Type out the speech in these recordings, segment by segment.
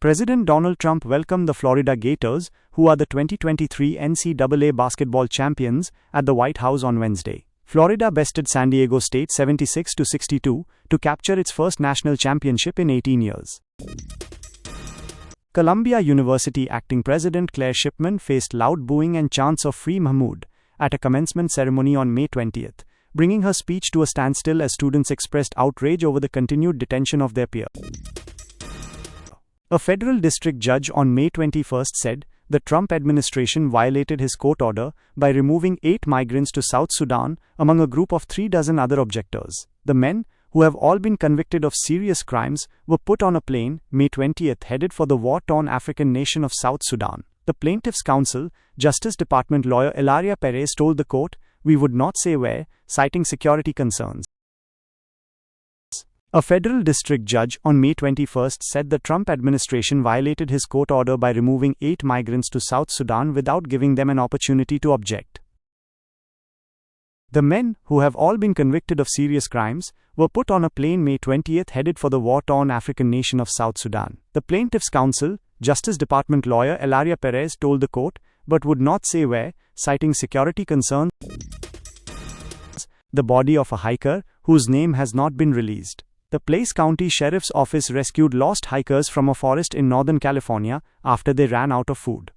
President Donald Trump welcomed the Florida Gators, who are the 2023 NCAA basketball champions, at the White House on Wednesday. Florida bested San Diego State 76-62 to capture its first national championship in 18 years. Columbia University acting president Claire Shipman faced loud booing and chants of "Free Mahmoud" at a commencement ceremony on May 20, bringing her speech to a standstill as students expressed outrage over the continued detention of their peer. A federal district judge on May 21 said the Trump administration violated his court order by removing 8 migrants to South Sudan among a group of 36 other objectors. The men, who have all been convicted of serious crimes, were put on a plane, May 20, headed for the war-torn African nation of South Sudan. The plaintiff's counsel, Justice Department lawyer Ilaria Perez, told the court, "We would not say where," citing security concerns. A federal district judge on May 21 said the Trump administration violated his court order by removing 8 migrants to South Sudan without giving them an opportunity to object. The men, who have all been convicted of serious crimes, were put on a plane May 20 headed for the war-torn African nation of South Sudan. The plaintiff's counsel, Justice Department lawyer Ilaria Perez, told the court, but would not say where, citing security concerns. The body of a hiker, whose name has not been released. The Place County Sheriff's Office rescued lost hikers from a forest in Northern California after they ran out of food.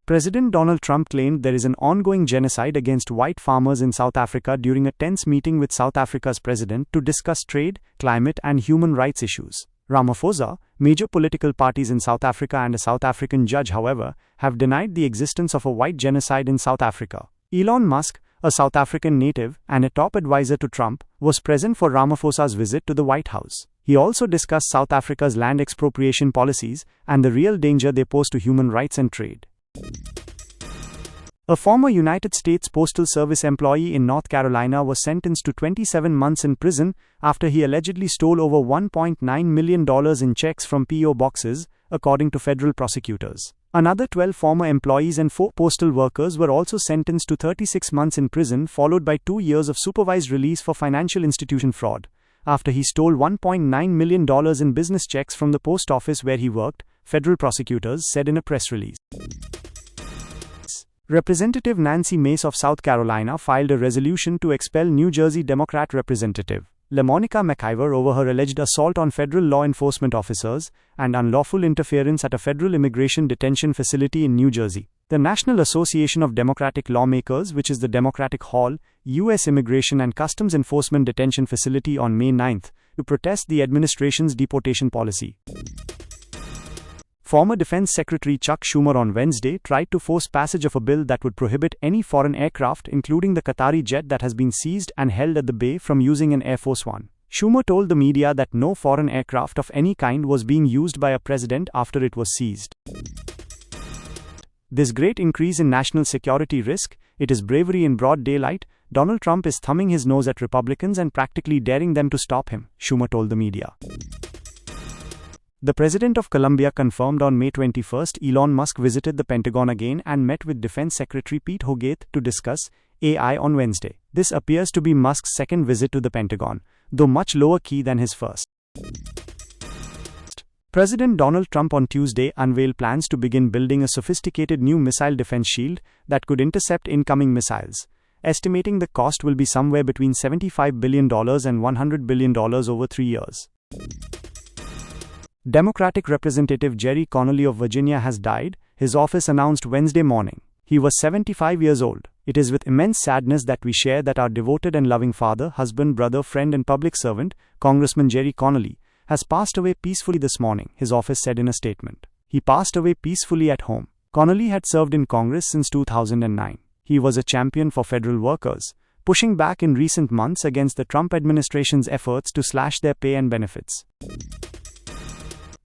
President Donald Trump claimed there is an ongoing genocide against white farmers in South Africa during a tense meeting with South Africa's president to discuss trade, climate, and human rights issues. Ramaphosa, major political parties in South Africa, and a South African judge, however, have denied the existence of a white genocide in South Africa. Elon Musk, a South African native and a top advisor to Trump, was present for Ramaphosa's visit to the White House. He also discussed South Africa's land expropriation policies and the real danger they pose to human rights and trade. A former United States Postal Service employee in North Carolina was sentenced to 27 months in prison after he allegedly stole over $1.9 million in checks from P.O. boxes, according to federal prosecutors. Another 12 former employees and 4 postal workers were also sentenced to 36 months in prison, followed by 2 years of supervised release for financial institution fraud, after he stole $1.9 million in business checks from the post office where he worked, federal prosecutors said in a press release. Representative Nancy Mace of South Carolina filed a resolution to expel New Jersey Democrat Representative LaMonica McIver over her alleged assault on federal law enforcement officers and unlawful interference at a federal immigration detention facility in New Jersey. The National Association of Democratic Lawmakers, which is the Democratic Hall, U.S. Immigration and Customs Enforcement Detention Facility on May 9 to protest the administration's deportation policy. Former Defense Secretary Chuck Schumer on Wednesday tried to force passage of a bill that would prohibit any foreign aircraft, including the Qatari jet that has been seized and held at the bay, from using an Air Force One. Schumer told the media that no foreign aircraft of any kind was being used by a president after it was seized. This great increase in national security risk, it is bravery in broad daylight. Donald Trump is thumbing his nose at Republicans and practically daring them to stop him, Schumer told the media. The president of Colombia confirmed on May 21 Elon Musk visited the Pentagon again and met with Defense Secretary Pete Hegseth to discuss AI on Wednesday. This appears to be Musk's second visit to the Pentagon, though much lower key than his first. President Donald Trump on Tuesday unveiled plans to begin building a sophisticated new missile defense shield that could intercept incoming missiles, estimating the cost will be somewhere between $75 billion and $100 billion over 3 years. Democratic Representative Jerry Connolly of Virginia has died, his office announced Wednesday morning. He was 75 years old. It is with immense sadness that we share that our devoted and loving father, husband, brother, friend, and public servant, Congressman Jerry Connolly, has passed away peacefully this morning, his office said in a statement. He passed away peacefully at home. Connolly had served in Congress since 2009. He was a champion for federal workers, pushing back in recent months against the Trump administration's efforts to slash their pay and benefits.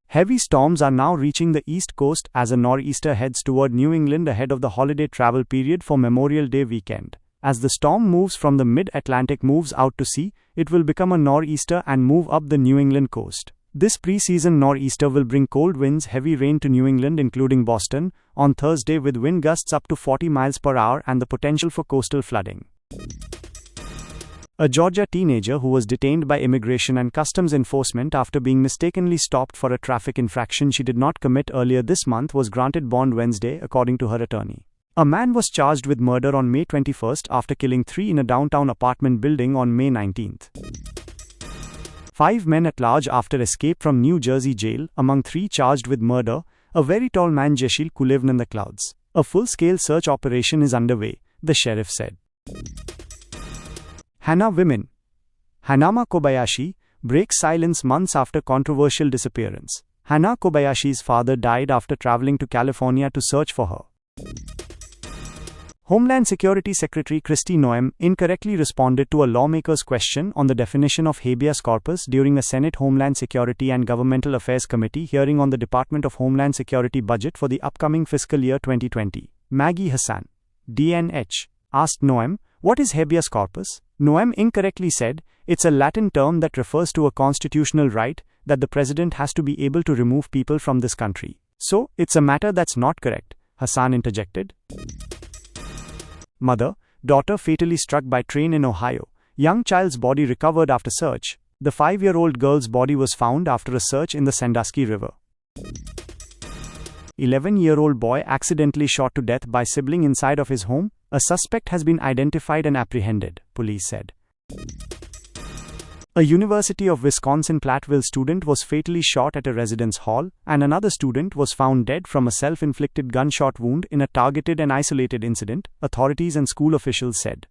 Heavy storms are now reaching the East Coast as a nor'easter heads toward New England ahead of the holiday travel period for Memorial Day weekend. As the storm moves from the mid-Atlantic moves out to sea, it will become a nor'easter and move up the New England coast. This pre-season nor'easter will bring cold winds, heavy rain to New England including Boston on Thursday, with wind gusts up to 40 miles per hour and the potential for coastal flooding. A Georgia teenager who was detained by Immigration and Customs Enforcement after being mistakenly stopped for a traffic infraction she did not commit earlier this month was granted bond Wednesday, according to her attorney. A man was charged with murder on May 21 after killing 3 in a downtown apartment building on May 19. 5 men at large after escape from New Jersey jail, among 3 charged with murder, a very tall man Jeshil who lived in the clouds. A full-scale search operation is underway, the sheriff said. Hana women. Hanama Kobayashi breaks silence months after controversial disappearance. Hana Kobayashi's father died after traveling to California to search for her. Homeland Security Secretary Kristi Noem incorrectly responded to a lawmaker's question on the definition of habeas corpus during a Senate Homeland Security and Governmental Affairs Committee hearing on the Department of Homeland Security budget for the upcoming fiscal year 2020. Maggie Hassan, DNH, asked Noem, "What is habeas corpus?" Noem incorrectly said, "It's a Latin term that refers to a constitutional right that the president has to be able to remove people from this country. So, it's a matter that's not correct," Hassan interjected. Mother, daughter fatally struck by train in Ohio. Young child's body recovered after search. The 5-year-old girl's body was found after a search in the Sandusky River. 11-year-old boy accidentally shot to death by sibling inside of his home. A suspect has been identified and apprehended, police said. A University of Wisconsin-Platteville student was fatally shot at a residence hall, and another student was found dead from a self-inflicted gunshot wound in a targeted and isolated incident, authorities and school officials said.